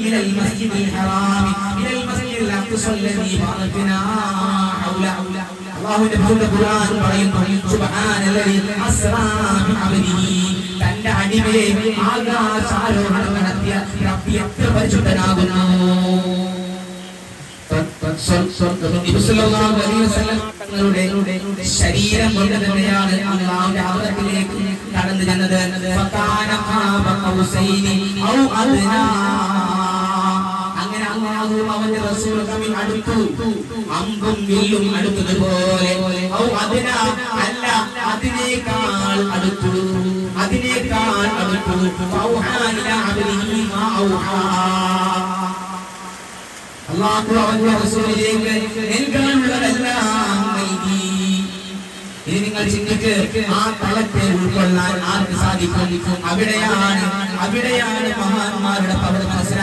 ഇലൽ മസ്ജിദിൽ ഹറാമി ഇലൽ മസ്ജിദിൽ അഖ്സ അല്ലദീ ബാറക്നാ ഹൗല അല്ലാഹുവിന്റെ പരിശുദ്ധ ഖുർആൻ പറയുന്നു സുബ്ഹാനല്ലദീ അസ്റാ ബിഅബ്ദിഹി തന്റെ അടിമയെ ആകാശാരോഹണം നടത്തിയ റബ്ബ് എത്ര പരിശുദ്ധനാകുന്നു. തങ്ങളുടെ ശരീരം കൊണ്ട് തന്നെയാണ് അല്ലാഹുവിന്റെ ആദരത്തിലേക്ക് കടന്നു ചെന്നത്. അങ്ങനെ അല്ലാഹു അവന്റെ റസൂൽ തമ്മിൽ അടുത്തു, അമ്പും വില്ലും അടുത്തതുപോലെ. അല്ല, അതിനേക്കാൾ അടുത്തു, അതിനേക്കാൾ അടുത്തു. അല്ലാഹു അവന്റെ റസൂലിലേക്ക് നൽകാനുള്ളതെല്ലാം നൽകി. ഇനി നിങ്ങൾ ചിന്തിക്ക്, ആ തലത്തെ ഉൾക്കൊള്ളാൻ ആർക്ക് സാധിക്കും? അവിടെയാണ് മഹാന്മാരുടെ പവർ മനസ്സിലാക്കുന്നത്.